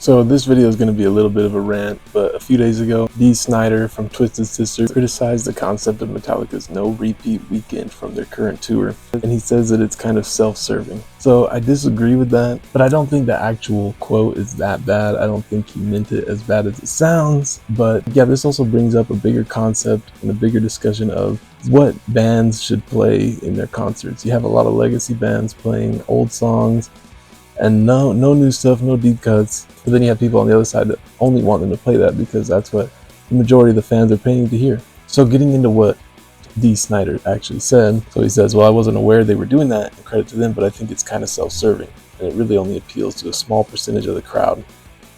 So this video is going to be a little bit of a rant, but a few days ago, Dee Snider from Twisted Sister criticized the concept of Metallica's no repeat weekend from their current tour, and he says that it's kind of self-serving. So I disagree with that, but I don't think the actual quote is that bad. I don't think he meant it as bad as it sounds, but yeah, this also brings up a bigger concept and a bigger discussion of what bands should play in their concerts. You have a lot of legacy bands playing old songs, and no new stuff, no deep cuts. But then you have people on the other side that only want them to play that because that's what the majority of the fans are paying to hear. So getting into what Dee Snider actually said. So he says, well, I wasn't aware they were doing that, and credit to them, but I think it's kind of self-serving, and it really only appeals to a small percentage of the crowd.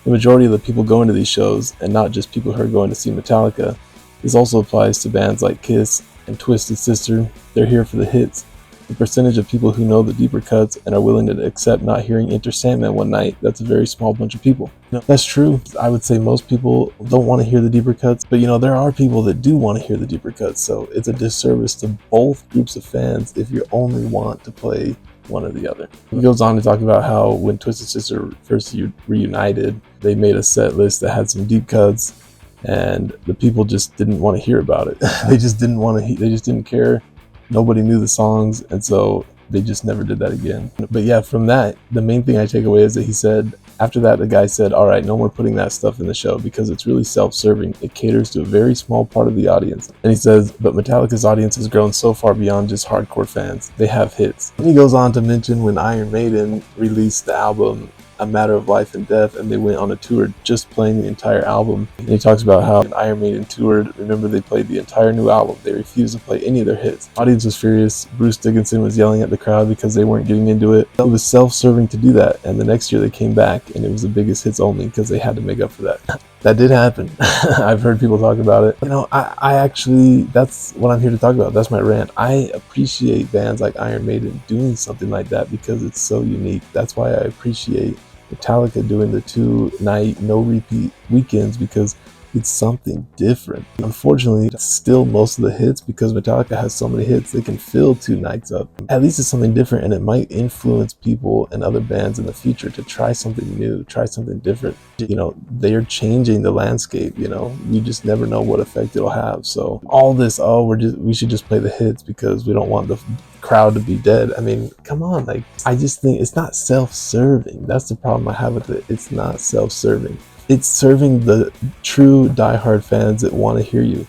The majority of the people going to these shows, and not just people who are going to see Metallica, this also applies to bands like Kiss and Twisted Sister. They're here for the hits. The percentage of people who know the deeper cuts and are willing to accept not hearing Enter Sandman one night, that's a very small bunch of people. That's true. I would say most people don't want to hear the deeper cuts, but there are people that do want to hear the deeper cuts, so it's a disservice to both groups of fans if you only want to play one or the other. He goes on to talk about how when Twisted Sister first reunited, they made a set list that had some deep cuts, and the people just didn't want to hear about it. They just didn't want to. They just didn't care. Nobody knew the songs, and so they just never did that again. But yeah, from that, the main thing I take away is that he said, after that, the guy said, all right, no more putting that stuff in the show because it's really self-serving. It caters to a very small part of the audience. And he says, but Metallica's audience has grown so far beyond just hardcore fans. They have hits. And he goes on to mention when Iron Maiden released the album A Matter of Life and Death, and they went on a tour just playing the entire album. And he talks about how when Iron Maiden toured, remember they played the entire new album. They refused to play any of their hits. The audience was furious. Bruce Dickinson was yelling at the crowd because they weren't getting into it. It was self-serving to do that, and the next year they came back and it was the biggest hits only because they had to make up for that. That did happen. I've heard people talk about it. I actually, that's what I'm here to talk about. That's my rant. I appreciate bands like Iron Maiden doing something like that because it's so unique. That's why I appreciate Metallica doing the 2-night no repeat weekends because it's something different. Unfortunately, it's still most of the hits because Metallica has so many hits they can fill 2 nights up. At least it's something different, and it might influence people and other bands in the future to try something new, try something different. They're changing the landscape. You just never know what effect it'll have. So all this, we should just play the hits because we don't want the crowd to be dead. I mean, come on, I just think it's not self-serving. That's the problem I have with it. It's not self-serving. It's serving the true diehard fans that want to hear you.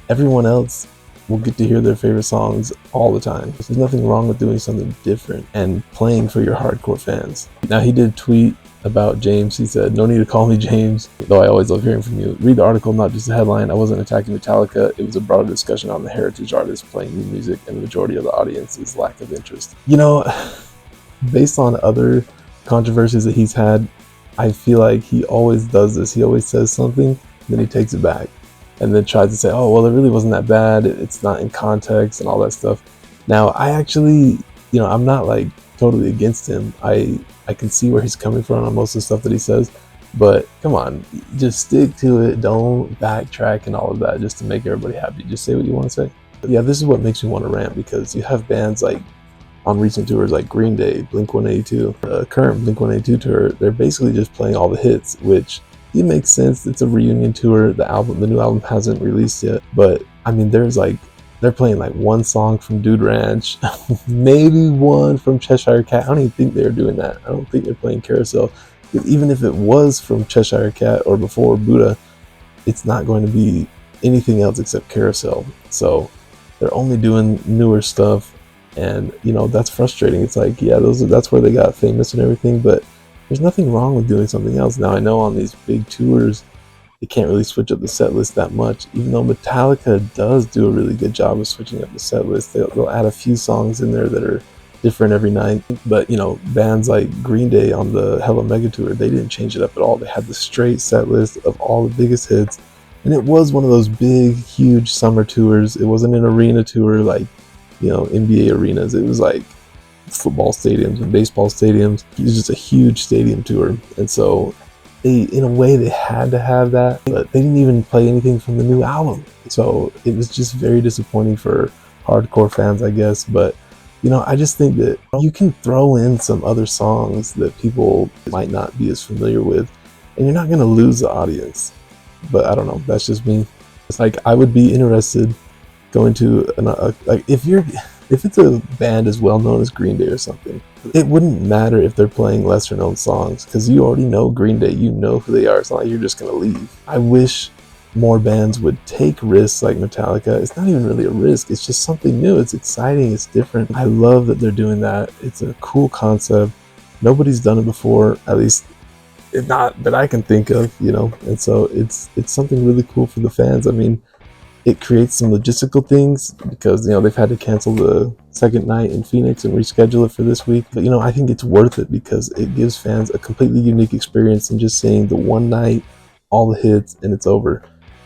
Everyone else will get to hear their favorite songs all the time. There's nothing wrong with doing something different and playing for your hardcore fans. Now, he did tweet about James. He said, no need to call me James, though I always love hearing from you. Read the article, not just the headline. I wasn't attacking Metallica. It was a broader discussion on the heritage artists playing new music and the majority of the audience's lack of interest. Based on other controversies that he's had, I feel like he always does this. He always says something, then he takes it back and then tries to say, oh, well, it really wasn't that bad. It's not in context and all that stuff. Now, I actually, I'm not totally against him. I can see where he's coming from on most of the stuff that he says, but come on, just stick to it. Don't backtrack and all of that just to make everybody happy. Just say what you want to say. But yeah, this is what makes me want to rant because you have bands on recent tours like Green Day, Blink-182, the current Blink-182 tour, they're basically just playing all the hits, which it makes sense. It's a reunion tour. The new album hasn't released yet, but I mean, they're playing one song from Dude Ranch, maybe one from Cheshire Cat. I don't even think they're doing that. I don't think they're playing Carousel. Even if it was from Cheshire Cat or before Buddha, it's not going to be anything else except Carousel. So they're only doing newer stuff. And that's frustrating. It's that's where they got famous and everything, but there's nothing wrong with doing something else. Now, I know on these big tours they can't really switch up the set list that much, even though Metallica does do a really good job of switching up the set list. They'll add a few songs in there that are different every night. But bands like Green Day on the Hella Mega Tour, they didn't change it up at all. They had the straight set list of all the biggest hits, and it was one of those big, huge summer tours. It wasn't an arena tour NBA arenas. It was football stadiums and baseball stadiums. It was just a huge stadium tour. And so in a way, they had to have that, but they didn't even play anything from the new album. So it was just very disappointing for hardcore fans, I guess. But I just think that you can throw in some other songs that people might not be as familiar with and you're not going to lose the audience. But I don't know, that's just me. It's like I would be interested going to like if it's a band as well known as Green Day or something, it wouldn't matter if they're playing lesser known songs because you already know Green Day, you know who they are. It's not like you're just gonna leave. I wish more bands would take risks like Metallica. It's not even really a risk, it's just something new. It's exciting, it's different. I love that they're doing that. It's a cool concept. Nobody's done it before, at least if not that I can think of, you know. And so it's something really cool for the fans. I mean, it creates some logistical things because, you know, they've had to cancel the second night in Phoenix and reschedule it for this week. But, you know, I think it's worth it because it gives fans a completely unique experience than just seeing the one night, all the hits, and it's over.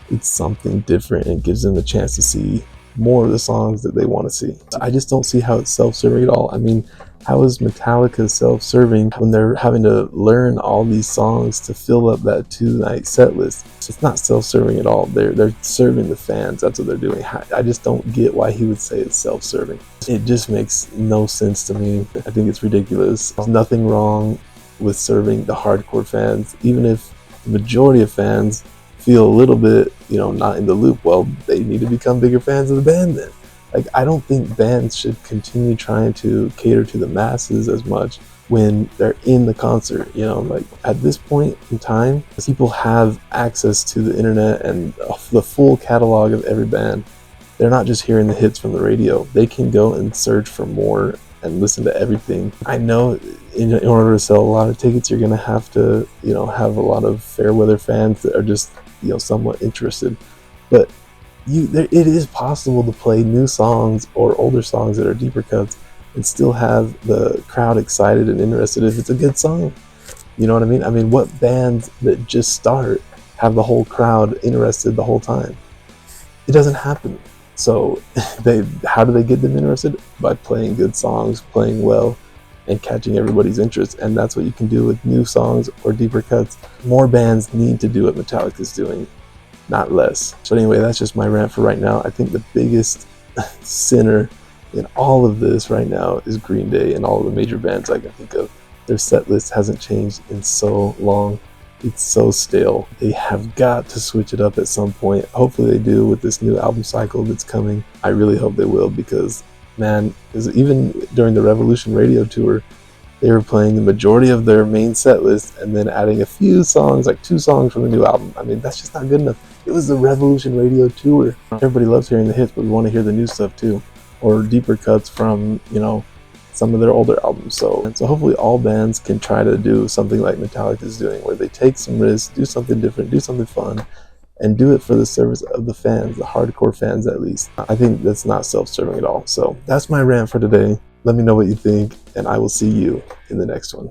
It's something different and gives them a chance to see more of the songs that they want to see. I just don't see how it's self-serving at all. I mean, how is Metallica self-serving when they're having to learn all these songs to fill up that 2-night set list? It's not self-serving at all. They're serving the fans. That's what they're doing. I just don't get why he would say it's self-serving. It just makes no sense to me. I think it's ridiculous. There's nothing wrong with serving the hardcore fans, even if the majority of fans feel a little bit, you know, not in the loop. Well, they need to become bigger fans of the band then. Like, I don't think bands should continue trying to cater to the masses as much when they're in the concert, you know. Like, at this point in time, people have access to the internet and the full catalog of every band. They're not just hearing the hits from the radio. They can go and search for more and listen to everything. I know in order to sell a lot of tickets, you're gonna have to, you know, have a lot of fair weather fans that are just, you know, somewhat interested. But it is possible to play new songs or older songs that are deeper cuts and still have the crowd excited and interested if it's a good song. You know what I mean? I mean, what bands that just start have the whole crowd interested the whole time? It doesn't happen. So how do they get them interested? By playing good songs, playing well, and catching everybody's interest. And that's what you can do with new songs or deeper cuts. More bands need to do what Metallica's doing, not less. So anyway, that's just my rant for right now. I think the biggest sinner in all of this right now is Green Day and all of the major bands I can think of. Their set list hasn't changed in so long. It's so stale. They have got to switch it up at some point. Hopefully they do with this new album cycle that's coming. I really hope they will because, man, even during the Revolution Radio tour, they were playing the majority of their main set list and then adding a few songs, like 2 songs from the new album. I mean, that's just not good enough. It was the Revolution Radio tour. Everybody loves hearing the hits, but we want to hear the new stuff too, or deeper cuts from, you know, some of their older albums. So hopefully all bands can try to do something like Metallica is doing, where they take some risks, do something different, do something fun, and do it for the service of the fans, the hardcore fans at least. I think that's not self-serving at all. So that's my rant for today. Let me know what you think, and I will see you in the next one.